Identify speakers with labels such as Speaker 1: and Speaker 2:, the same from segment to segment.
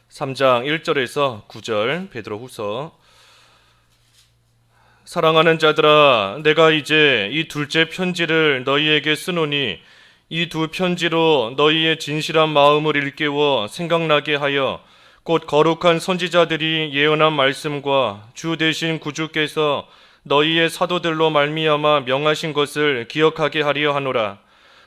Speaker 1: 3장 1절에서 9절 베드로후서. 사랑하는 자들아, 내가 이제 이 둘째 편지를 너희에게 쓰노니 이 두 편지로 너희의 진실한 마음을 일깨워 생각나게 하여 곧 거룩한 선지자들이 예언한 말씀과 주 되신 구주께서 너희의 사도들로 말미암아 명하신 것을 기억하게 하려 하노라.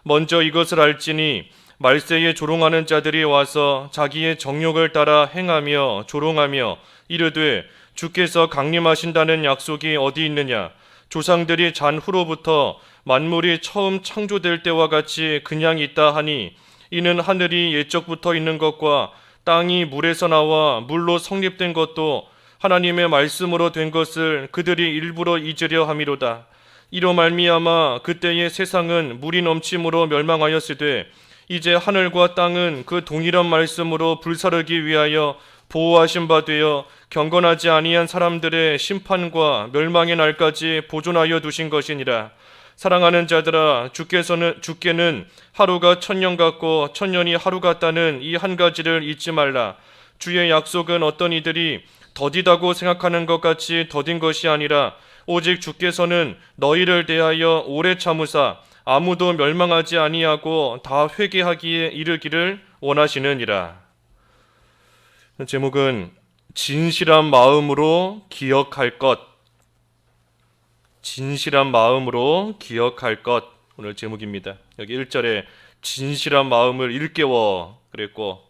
Speaker 1: 먼저 이것을 알지니 말세에 조롱하는 자들이 와서 자기의 정욕을 따라 행하며 조롱하며 이르되 주께서 강림하신다는 약속이 어디 있느냐? 조상들이 잔 후로부터 만물이 처음 창조될 때와 같이 그냥 있다 하니 이는 하늘이 옛적부터 있는 것과 땅이 물에서 나와 물로 성립된 것도 하나님의 말씀으로 된 것을 그들이 일부러 잊으려 함이로다. 이로 말미암아 그때의 세상은 물이 넘침으로 멸망하였으되 이제 하늘과 땅은 그 동일한 말씀으로 불사르기 위하여 보호하신 바 되어 경건하지 아니한 사람들의 심판과 멸망의 날까지 보존하여 두신 것이니라. 사랑하는 자들아, 주께는 하루가 천년 같고 천년이 하루 같다는 이 한 가지를 잊지 말라. 주의 약속은 어떤 이들이 더디다고 생각하는 것 같이 더딘 것이 아니라 오직 주께서는 너희를 대하여 오래 참으사 아무도 멸망하지 아니하고 다 회개하기에 이르기를 원하시느니라. 제목은 진실한 마음으로 기억할 것. 진실한 마음으로 기억할 것. 오늘 제목입니다. 여기 1절에 진실한 마음을 일깨워 그랬고,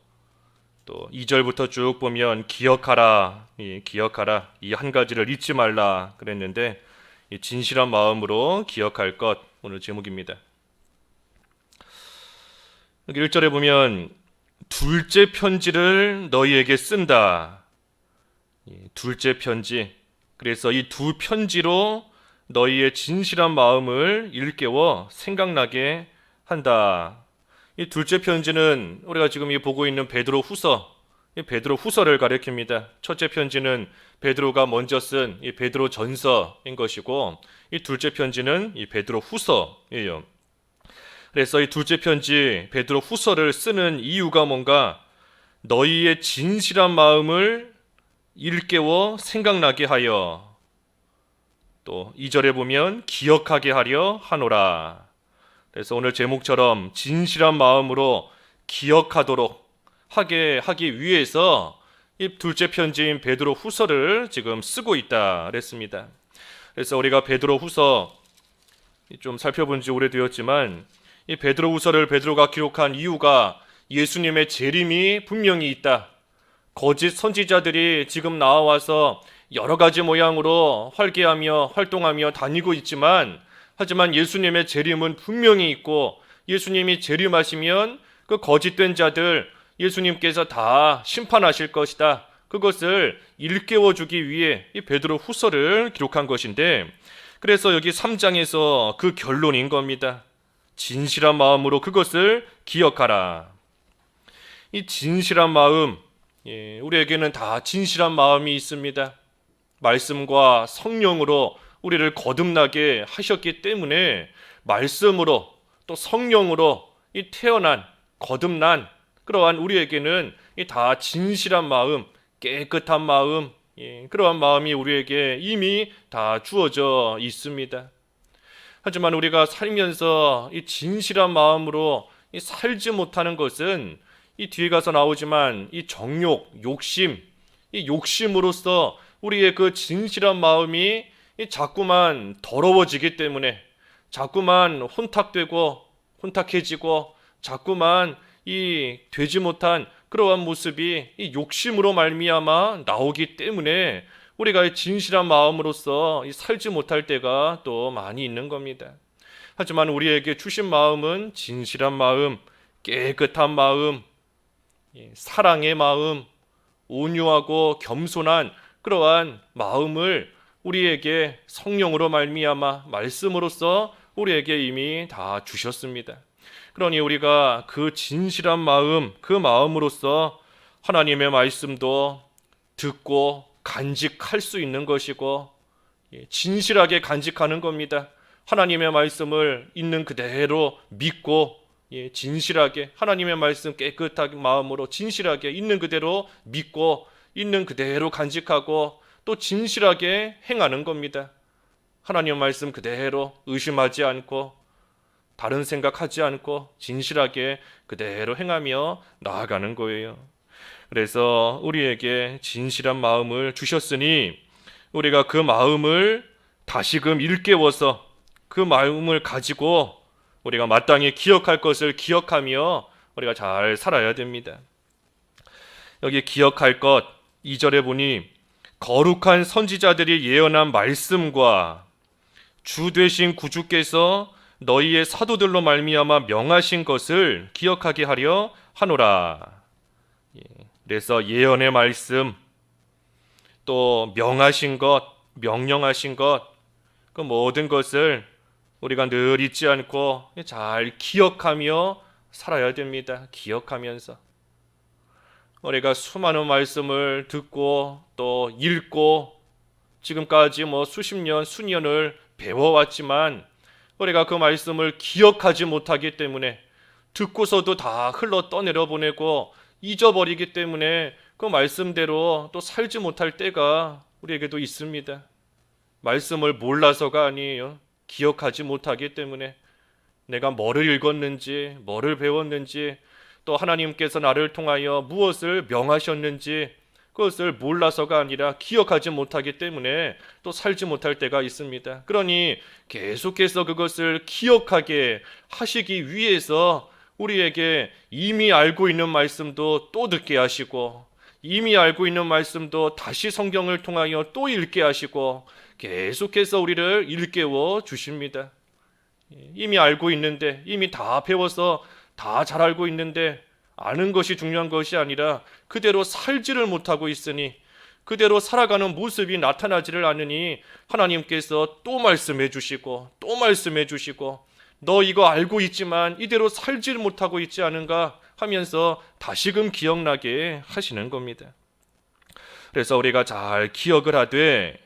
Speaker 1: 또 2절부터 쭉 보면 기억하라, 기억하라, 이 한 가지를 잊지 말라 그랬는데, 이 진실한 마음으로 기억할 것, 오늘 제목입니다. 여기 1절에 보면 둘째 편지를 너희에게 쓴다. 둘째 편지. 그래서 이 두 편지로 너희의 진실한 마음을 일깨워 생각나게 한다. 이 둘째 편지는 우리가 지금 보고 있는 베드로후서, 이 베드로후서를 가리킵니다. 첫째 편지는 베드로가 먼저 쓴 이 베드로전서인 것이고, 이 둘째 편지는 이 베드로후서예요. 그래서 이 둘째 편지 베드로후서를 쓰는 이유가 뭔가, 너희의 진실한 마음을 일깨워 생각나게 하여, 또 2절에 보면 기억하게 하려 하노라. 그래서 오늘 제목처럼 진실한 마음으로 기억하도록 하기 위해서 이 둘째 편지인 베드로후서를 지금 쓰고 있다 그랬습니다. 그래서 우리가 베드로후서 좀 살펴본 지 오래되었지만, 이 베드로후서를 베드로가 기록한 이유가 예수님의 재림이 분명히 있다. 거짓 선지자들이 지금 나와서 여러 가지 모양으로 활개하며 활동하며 다니고 있지만, 하지만 예수님의 재림은 분명히 있고, 예수님이 재림하시면 그 거짓된 자들 예수님께서 다 심판하실 것이다. 그것을 일깨워주기 위해 이 베드로후서를 기록한 것인데, 그래서 여기 3장에서 그 결론인 겁니다. 진실한 마음으로 그것을 기억하라. 이 진실한 마음, 우리에게는 다 진실한 마음이 있습니다. 말씀과 성령으로 우리를 거듭나게 하셨기 때문에 말씀으로 또 성령으로 이 태어난 거듭난 그러한 우리에게는 다 진실한 마음, 깨끗한 마음, 그러한 마음이 우리에게 이미 다 주어져 있습니다. 하지만 우리가 살면서 이 진실한 마음으로 살지 못하는 것은 이 뒤에 가서 나오지만 이 정욕, 욕심, 이 욕심으로써 우리의 그 진실한 마음이 자꾸만 더러워지기 때문에, 자꾸만 혼탁되고 혼탁해지고, 자꾸만 이 되지 못한 그러한 모습이 이 욕심으로 말미암아 나오기 때문에 우리가 이 진실한 마음으로서 살지 못할 때가 또 많이 있는 겁니다. 하지만 우리에게 주신 마음은 진실한 마음, 깨끗한 마음, 사랑의 마음, 온유하고 겸손한 그러한 마음을 우리에게 성령으로 말미암아 말씀으로써 우리에게 이미 다 주셨습니다. 그러니 우리가 그 진실한 마음, 그 마음으로써 하나님의 말씀도 듣고 간직할 수 있는 것이고, 진실하게 간직하는 겁니다. 하나님의 말씀을 있는 그대로 믿고 진실하게 하나님의 말씀 깨끗하게 마음으로 진실하게 있는 그대로 믿고 있는 그대로 간직하고 또 진실하게 행하는 겁니다. 하나님의 말씀 그대로 의심하지 않고 다른 생각하지 않고 진실하게 그대로 행하며 나아가는 거예요. 그래서 우리에게 진실한 마음을 주셨으니 우리가 그 마음을 다시금 일깨워서 그 마음을 가지고 우리가 마땅히 기억할 것을 기억하며 우리가 잘 살아야 됩니다. 여기 기억할 것 2절에 보니 거룩한 선지자들이 예언한 말씀과 주 되신 구주께서 너희의 사도들로 말미암아 명하신 것을 기억하게 하려 하노라. 그래서 예언의 말씀, 또 명하신 것, 명령하신 것, 그 모든 것을 우리가 늘 잊지 않고 잘 기억하며 살아야 됩니다. 기억하면서 우리가 수많은 말씀을 듣고 또 읽고 지금까지 수십 년, 수년을 배워왔지만 우리가 그 말씀을 기억하지 못하기 때문에 듣고서도 다 흘러 떠내려 보내고 잊어버리기 때문에 그 말씀대로 또 살지 못할 때가 우리에게도 있습니다. 말씀을 몰라서가 아니에요. 기억하지 못하기 때문에 내가 뭐를 읽었는지, 뭐를 배웠는지, 또 하나님께서 나를 통하여 무엇을 명하셨는지 그것을 몰라서가 아니라 기억하지 못하기 때문에 또 살지 못할 때가 있습니다. 그러니 계속해서 그것을 기억하게 하시기 위해서 우리에게 이미 알고 있는 말씀도 또 듣게 하시고 이미 알고 있는 말씀도 다시 성경을 통하여 또 읽게 하시고 계속해서 우리를 일깨워 주십니다. 이미 알고 있는데 이미 다 배워서 다 잘 알고 있는데 아는 것이 중요한 것이 아니라 그대로 살지를 못하고 있으니 그대로 살아가는 모습이 나타나지를 않으니 하나님께서 또 말씀해 주시고 또 말씀해 주시고 너 이거 알고 있지만 이대로 살지를 못하고 있지 않은가 하면서 다시금 기억나게 하시는 겁니다. 그래서 우리가 잘 기억을 하되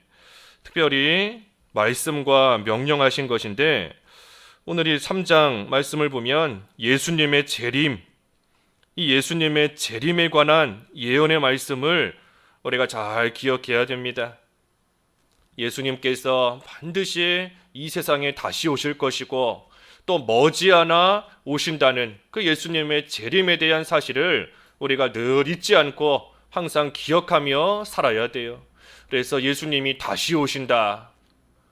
Speaker 1: 특별히 말씀과 명령하신 것인데 오늘 이 3장 말씀을 보면 예수님의 재림, 이 예수님의 재림에 관한 예언의 말씀을 우리가 잘 기억해야 됩니다. 예수님께서 반드시 이 세상에 다시 오실 것이고 또 머지않아 오신다는 그 예수님의 재림에 대한 사실을 우리가 늘 잊지 않고 항상 기억하며 살아야 돼요. 그래서 예수님이 다시 오신다.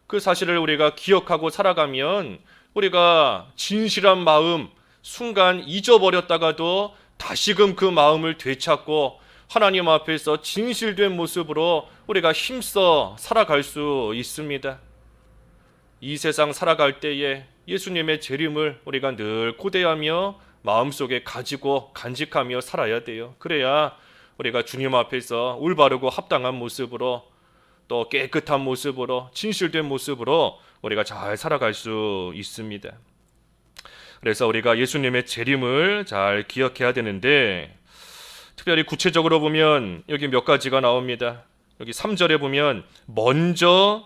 Speaker 1: 그 사실을 우리가 기억하고 살아가면 우리가 진실한 마음 순간 잊어버렸다가도 다시금 그 마음을 되찾고 하나님 앞에서 진실된 모습으로 우리가 힘써 살아갈 수 있습니다. 이 세상 살아갈 때에 예수님의 재림을 우리가 늘 고대하며 마음속에 가지고 간직하며 살아야 돼요. 그래야 우리가 주님 앞에서 올바르고 합당한 모습으로 또 깨끗한 모습으로 진실된 모습으로 우리가 잘 살아갈 수 있습니다. 그래서 우리가 예수님의 재림을 잘 기억해야 되는데 특별히 구체적으로 보면 여기 몇 가지가 나옵니다. 여기 3절에 보면 먼저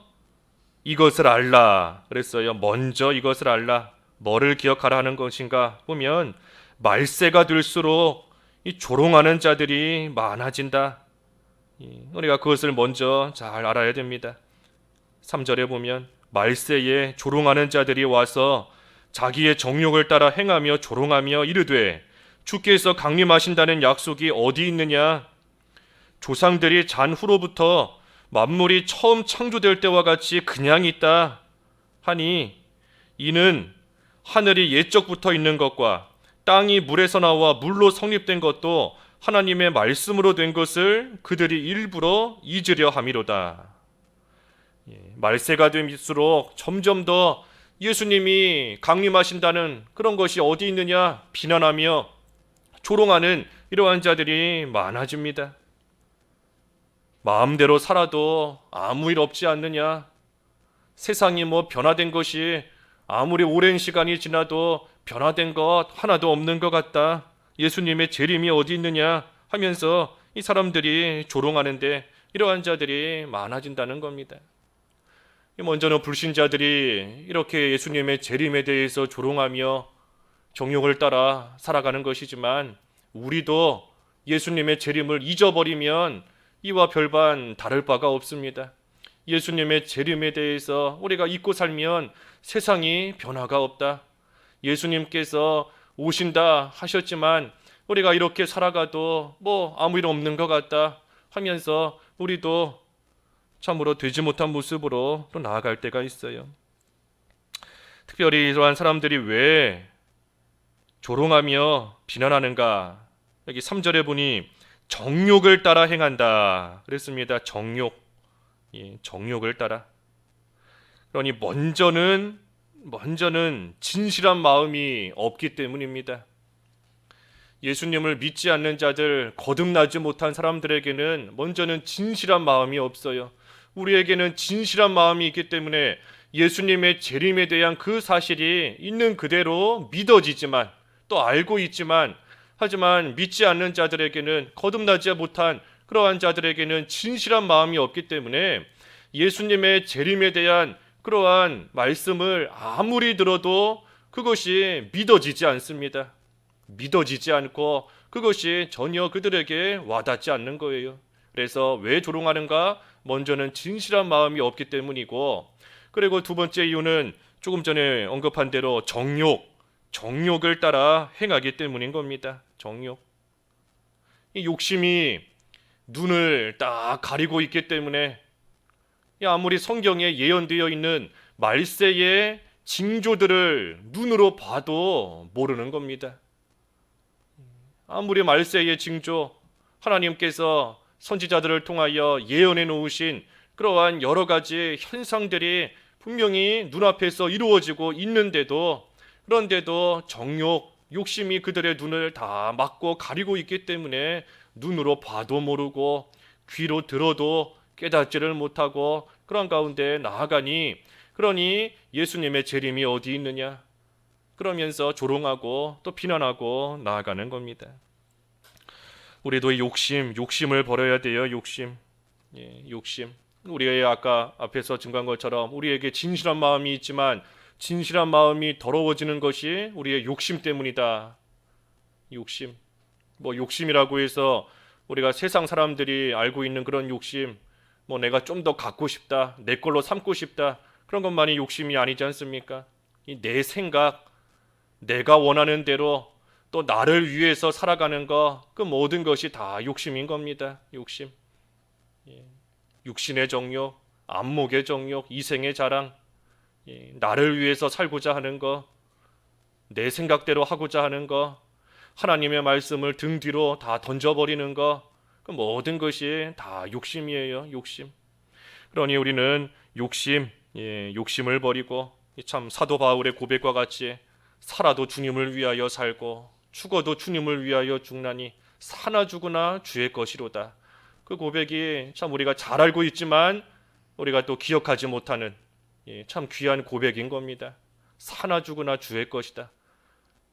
Speaker 1: 이것을 알라 그랬어요. 먼저 이것을 알라. 뭐를 기억하라 하는 것인가 보면 말세가 될수록 이 조롱하는 자들이 많아진다. 우리가 그것을 먼저 잘 알아야 됩니다. 3절에 보면 말세에 조롱하는 자들이 와서 자기의 정욕을 따라 행하며 조롱하며 이르되 주께서 강림하신다는 약속이 어디 있느냐? 조상들이 잔 후로부터 만물이 처음 창조될 때와 같이 그냥 있다 하니 이는 하늘이 옛적부터 있는 것과 땅이 물에서 나와 물로 성립된 것도 하나님의 말씀으로 된 것을 그들이 일부러 잊으려 함이로다. 말세가 될수록 점점 더 예수님이 강림하신다는 그런 것이 어디 있느냐 비난하며 조롱하는 이러한 자들이 많아집니다. 마음대로 살아도 아무 일 없지 않느냐, 세상이 변화된 것이 아무리 오랜 시간이 지나도 변화된 것 하나도 없는 것 같다, 예수님의 재림이 어디 있느냐 하면서 이 사람들이 조롱하는데 이러한 자들이 많아진다는 겁니다. 먼저는 불신자들이 이렇게 예수님의 재림에 대해서 조롱하며 정욕을 따라 살아가는 것이지만 우리도 예수님의 재림을 잊어버리면 이와 별반 다를 바가 없습니다. 예수님의 재림에 대해서 우리가 잊고 살면 세상이 변화가 없다. 예수님께서 오신다 하셨지만 우리가 이렇게 살아가도 아무 일 없는 것 같다 하면서 우리도 참으로 되지 못한 모습으로 또 나아갈 때가 있어요. 특별히 이러한 사람들이 왜 조롱하며 비난하는가? 여기 3절에 보니 정욕을 따라 행한다 그랬습니다. 정욕, 정욕을 따라. 그러니 먼저는 진실한 마음이 없기 때문입니다. 예수님을 믿지 않는 자들, 거듭나지 못한 사람들에게는 먼저는 진실한 마음이 없어요. 우리에게는 진실한 마음이 있기 때문에 예수님의 재림에 대한 그 사실이 있는 그대로 믿어지지만 또 알고 있지만 하지만 믿지 않는 자들에게는, 거듭나지 못한 그러한 자들에게는 진실한 마음이 없기 때문에 예수님의 재림에 대한 그러한 말씀을 아무리 들어도 그것이 믿어지지 않습니다. 믿어지지 않고 그것이 전혀 그들에게 와닿지 않는 거예요. 그래서 왜 조롱하는가? 먼저는 진실한 마음이 없기 때문이고, 그리고 두 번째 이유는 조금 전에 언급한 대로 정욕을 따라 행하기 때문인 겁니다. 정욕. 이 욕심이 눈을 딱 가리고 있기 때문에 아무리 성경에 예언되어 있는 말세의 징조들을 눈으로 봐도 모르는 겁니다. 아무리 말세의 징조, 하나님께서 선지자들을 통하여 예언해 놓으신 그러한 여러 가지 현상들이 분명히 눈앞에서 이루어지고 있는데도, 그런데도 정욕, 욕심이 그들의 눈을 다 막고 가리고 있기 때문에 눈으로 봐도 모르고 귀로 들어도 깨닫지를 못하고 그런 가운데 나아가니, 그러니 예수님의 재림이 어디 있느냐 그러면서 조롱하고 또 비난하고 나아가는 겁니다. 우리도 이 욕심을 버려야 돼요. 욕심. 우리의 아까 앞에서 증거한 것처럼 우리에게 진실한 마음이 있지만 진실한 마음이 더러워지는 것이 우리의 욕심 때문이다. 욕심이라고 해서 우리가 세상 사람들이 알고 있는 그런 욕심, 내가 좀 더 갖고 싶다, 내 걸로 삼고 싶다, 그런 것만이 욕심이 아니지 않습니까? 내 생각, 내가 원하는 대로 또 나를 위해서 살아가는 것, 그 모든 것이 다 욕심인 겁니다. 욕심. 육신의 정욕, 안목의 정욕, 이생의 자랑, 나를 위해서 살고자 하는 것, 내 생각대로 하고자 하는 것, 하나님의 말씀을 등 뒤로 다 던져버리는 것, 그 모든 것이 다 욕심이에요. 욕심. 그러니 우리는 욕심을 버리고 참 사도 바울의 고백과 같이 살아도 주님을 위하여 살고 죽어도 주님을 위하여 죽나니 사나 죽으나 주의 것이로다. 그 고백이 참 우리가 잘 알고 있지만 우리가 또 기억하지 못하는 참 귀한 고백인 겁니다. 사나 죽으나 주의 것이다.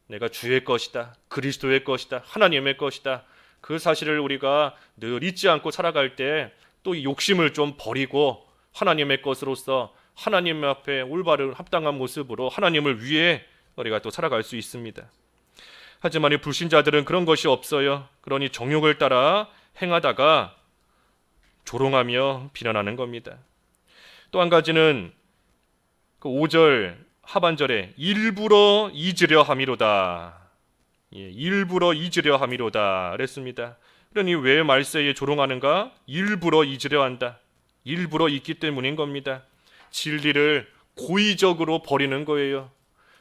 Speaker 1: 내가 주의 것이다. 그리스도의 것이다. 하나님의 것이다. 그 사실을 우리가 늘 잊지 않고 살아갈 때 또 욕심을 좀 버리고 하나님의 것으로서 하나님 앞에 올바른 합당한 모습으로 하나님을 위해 우리가 또 살아갈 수 있습니다. 하지만 이 불신자들은 그런 것이 없어요. 그러니 정욕을 따라 행하다가 조롱하며 비난하는 겁니다. 또 한 가지는 그 5절 하반절에 일부러 잊으려 함이로다. 일부러 잊으려 함이로다 그랬습니다. 그러니 왜 말세에 조롱하는가? 일부러 잊으려 한다. 일부러 잊기 때문인 겁니다. 진리를 고의적으로 버리는 거예요.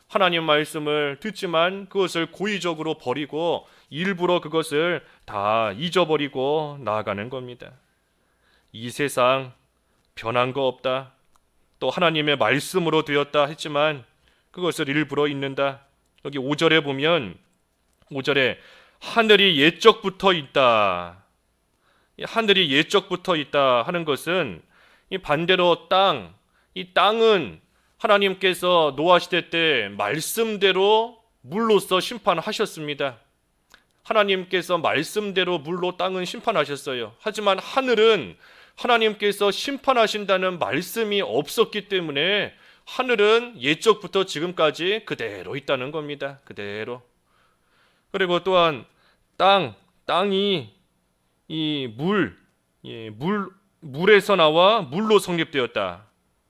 Speaker 1: 하나님 말씀을 듣지만 그것을 고의적으로 버리고 일부러 그것을 다 잊어버리고 나아가는 겁니다. 이 세상 변한 거 없다. 또 하나님의 말씀으로 되었다 했지만 그것을 일부러 잊는다. 여기 5절에 보면 5절에 하늘이 옛적부터 있다. 하늘이 옛적부터 있다 하는 것은 이 반대로 이 땅은 하나님께서 노아 시대 때 말씀대로 물로써 심판하셨습니다. 하나님께서 말씀대로 물로 땅은 심판하셨어요. 하지만 하늘은 하나님께서 심판하신다는 말씀이 없었기 때문에 하늘은 옛적부터 지금까지 그대로 있다는 겁니다. 그대로. 그리고 또한 땅이 이 물에서 나와 물로 성립되었다.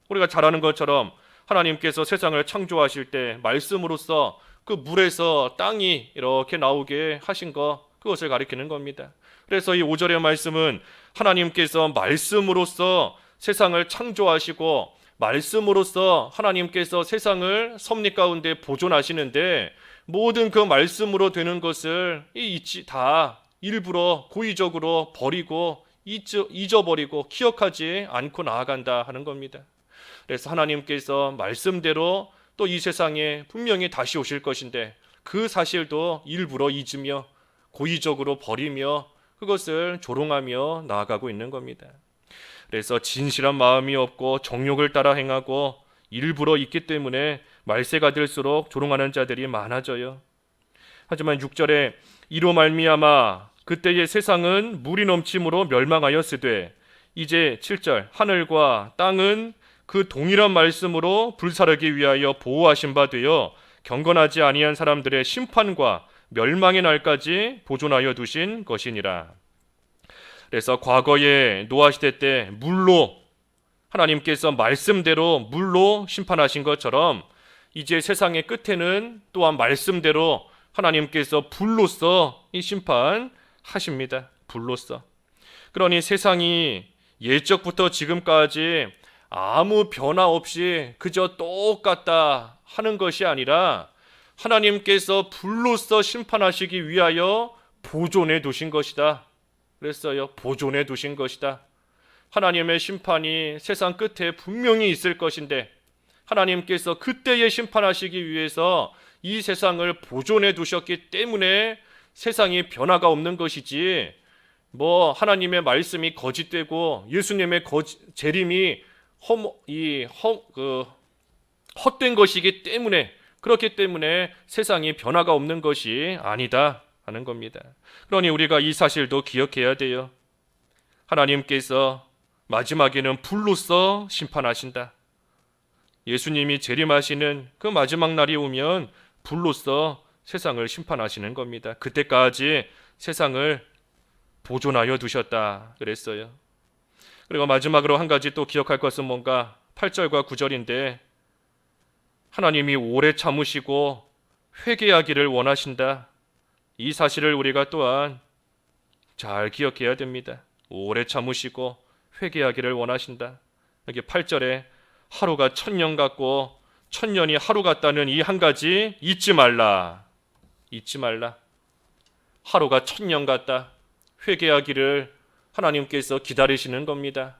Speaker 1: 우리가 잘 아는 것처럼 하나님께서 세상을 창조하실 때 말씀으로써 그 물에서 땅이 이렇게 나오게 하신 것, 그것을 가리키는 겁니다. 그래서 이 5절의 말씀은 하나님께서 말씀으로써 세상을 창조하시고 말씀으로써 하나님께서 세상을 섭리 가운데 보존하시는데, 모든 그 말씀으로 되는 것을 다 일부러 고의적으로 버리고 잊어버리고 기억하지 않고 나아간다 하는 겁니다. 그래서 하나님께서 말씀대로 또 이 세상에 분명히 다시 오실 것인데, 그 사실도 일부러 잊으며 고의적으로 버리며 그것을 조롱하며 나아가고 있는 겁니다. 그래서 진실한 마음이 없고 정욕을 따라 행하고 일부러 있기 때문에 말세가 될수록 조롱하는 자들이 많아져요. 하지만 6절에 이로 말미암아 그때의 세상은 물이 넘침으로 멸망하였으되, 이제 7절 하늘과 땅은 그 동일한 말씀으로 불사르기 위하여 보호하신 바 되어 경건하지 아니한 사람들의 심판과 멸망의 날까지 보존하여 두신 것이니라. 그래서 과거에 노아 시대 때 물로 하나님께서 말씀대로 물로 심판하신 것처럼, 이제 세상의 끝에는 또한 말씀대로 하나님께서 불로써 이 심판하십니다. 불로써. 그러니 세상이 옛적부터 지금까지 아무 변화 없이 그저 똑같다 하는 것이 아니라, 하나님께서 불로써 심판하시기 위하여 보존해 두신 것이다 그랬어요. 보존해 두신 것이다. 하나님의 심판이 세상 끝에 분명히 있을 것인데, 하나님께서 그때에 심판하시기 위해서 이 세상을 보존해 두셨기 때문에 세상이 변화가 없는 것이지, 하나님의 말씀이 거짓되고 예수님의 재림이 헛된 것이기 때문에, 그렇기 때문에 세상이 변화가 없는 것이 아니다 하는 겁니다. 그러니 우리가 이 사실도 기억해야 돼요. 하나님께서 마지막에는 불로써 심판하신다. 예수님이 재림하시는 그 마지막 날이 오면 불로써 세상을 심판하시는 겁니다. 그때까지 세상을 보존하여 두셨다 그랬어요. 그리고 마지막으로 한 가지 또 기억할 것은 뭔가 8절과 9절인데, 하나님이 오래 참으시고 회개하기를 원하신다. 이 사실을 우리가 또한 잘 기억해야 됩니다. 오래 참으시고 회개하기를 원하신다. 여기 8절에 하루가 1000년 같고 1000년이 하루 같다는 이 한 가지 잊지 말라. 잊지 말라. 하루가 1000년 같다. 회개하기를 하나님께서 기다리시는 겁니다.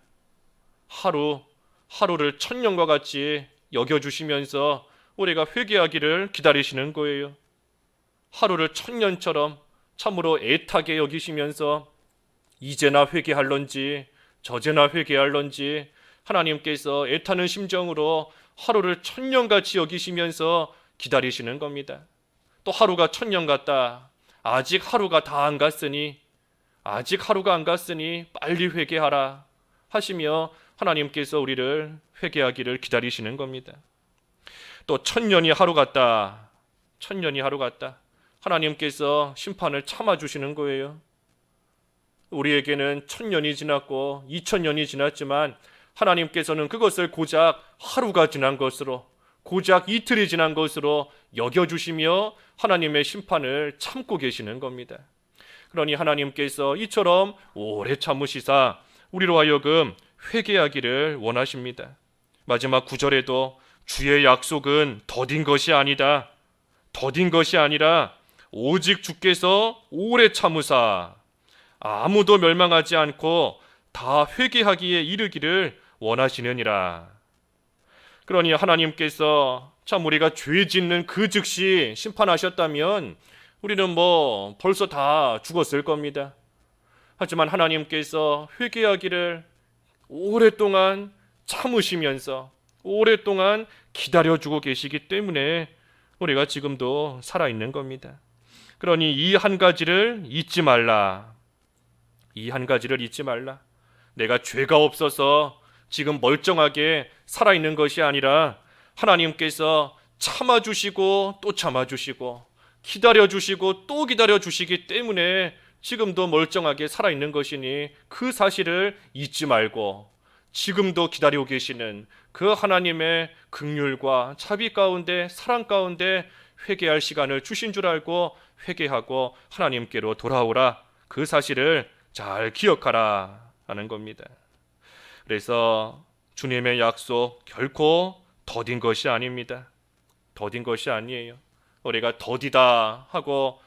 Speaker 1: 하루를 1000년과 같이 여겨주시면서 우리가 회개하기를 기다리시는 거예요. 하루를 1000년처럼 참으로 애타게 여기시면서 이제나 회개할런지 저제나 회개할런지 하나님께서 애타는 심정으로 하루를 1000년같이 여기시면서 기다리시는 겁니다. 또 하루가 1000년 같다. 아직 하루가 안 갔으니 빨리 회개하라 하시며 하나님께서 우리를 회개하기를 기다리시는 겁니다. 또 1000년이 하루 같다. 1000년이 하루 같다. 하나님께서 심판을 참아주시는 거예요. 우리에게는 1000년이 지났고 2000년이 지났지만 하나님께서는 그것을 고작 하루가 지난 것으로, 고작 이틀이 지난 것으로 여겨주시며 하나님의 심판을 참고 계시는 겁니다. 그러니 하나님께서 이처럼 오래 참으시사 우리로 하여금 회개하기를 원하십니다. 마지막 9절에도 주의 약속은 더딘 것이 아니다. 더딘 것이 아니라 오직 주께서 오래 참으사 아무도 멸망하지 않고 다 회개하기에 이르기를 원하시느니라. 그러니 하나님께서 참 우리가 죄 짓는 그 즉시 심판하셨다면 우리는 벌써 다 죽었을 겁니다. 하지만 하나님께서 회개하기를 오랫동안 참으시면서 오랫동안 기다려주고 계시기 때문에 우리가 지금도 살아있는 겁니다. 그러니 이 한 가지를 잊지 말라. 이 한 가지를 잊지 말라. 내가 죄가 없어서 지금 멀쩡하게 살아있는 것이 아니라 하나님께서 참아주시고 또 참아주시고 기다려주시고 또 기다려주시기 때문에 지금도 멀쩡하게 살아있는 것이니 그 사실을 잊지 말고 지금도 기다리고 계시는 그 하나님의 긍휼과 자비 가운데 사랑 가운데 회개할 시간을 주신 줄 알고 회개하고 하나님께로 돌아오라. 그 사실을 잘 기억하라 하는 겁니다. 그래서 주님의 약속 결코 더딘 것이 아닙니다. 더딘 것이 아니에요. 우리가 더디다 하고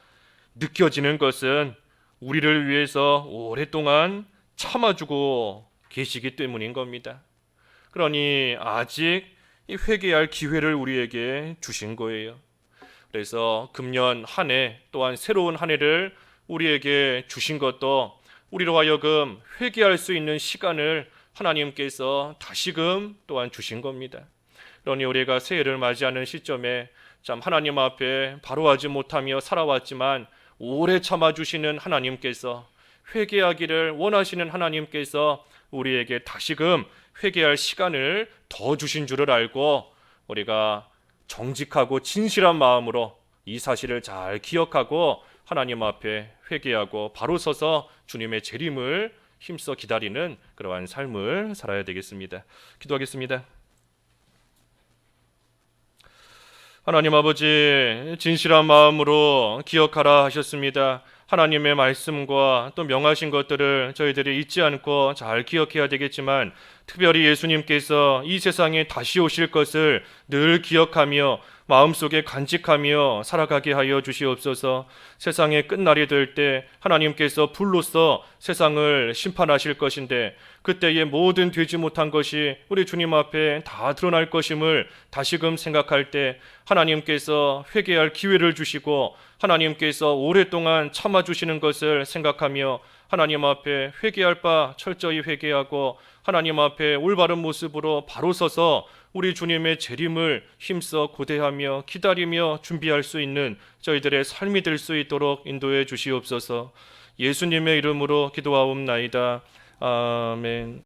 Speaker 1: 느껴지는 것은 우리를 위해서 오랫동안 참아주고 계시기 때문인 겁니다. 그러니 아직 이 회개할 기회를 우리에게 주신 거예요. 그래서 금년 한 해 또한 새로운 한 해를 우리에게 주신 것도 우리로 하여금 회개할 수 있는 시간을 하나님께서 다시금 또한 주신 겁니다. 그러니 우리가 새해를 맞이하는 시점에 참 하나님 앞에 바로하지 못하며 살아왔지만 오래 참아주시는 하나님께서 회개하기를 원하시는 하나님께서 우리에게 다시금 회개할 시간을 더 주신 줄을 알고 우리가 정직하고 진실한 마음으로 이 사실을 잘 기억하고 하나님 앞에 회개하고 바로 서서 주님의 재림을 힘써 기다리는 그러한 삶을 살아야 되겠습니다. 기도하겠습니다. 하나님 아버지, 진실한 마음으로 기억하라 하셨습니다. 하나님의 말씀과 또 명하신 것들을 저희들이 잊지 않고 잘 기억해야 되겠지만 특별히 예수님께서 이 세상에 다시 오실 것을 늘 기억하며 마음속에 간직하며 살아가게 하여 주시옵소서. 세상의 끝날이 될 때 하나님께서 불로써 세상을 심판하실 것인데 그때의 모든 되지 못한 것이 우리 주님 앞에 다 드러날 것임을 다시금 생각할 때 하나님께서 회개할 기회를 주시고 하나님께서 오랫동안 참아주시는 것을 생각하며 하나님 앞에 회개할 바 철저히 회개하고 하나님 앞에 올바른 모습으로 바로 서서 우리 주님의 재림을 힘써 고대하며 기다리며 준비할 수 있는 저희들의 삶이 될 수 있도록 인도해 주시옵소서. 예수님의 이름으로 기도하옵나이다. 아멘.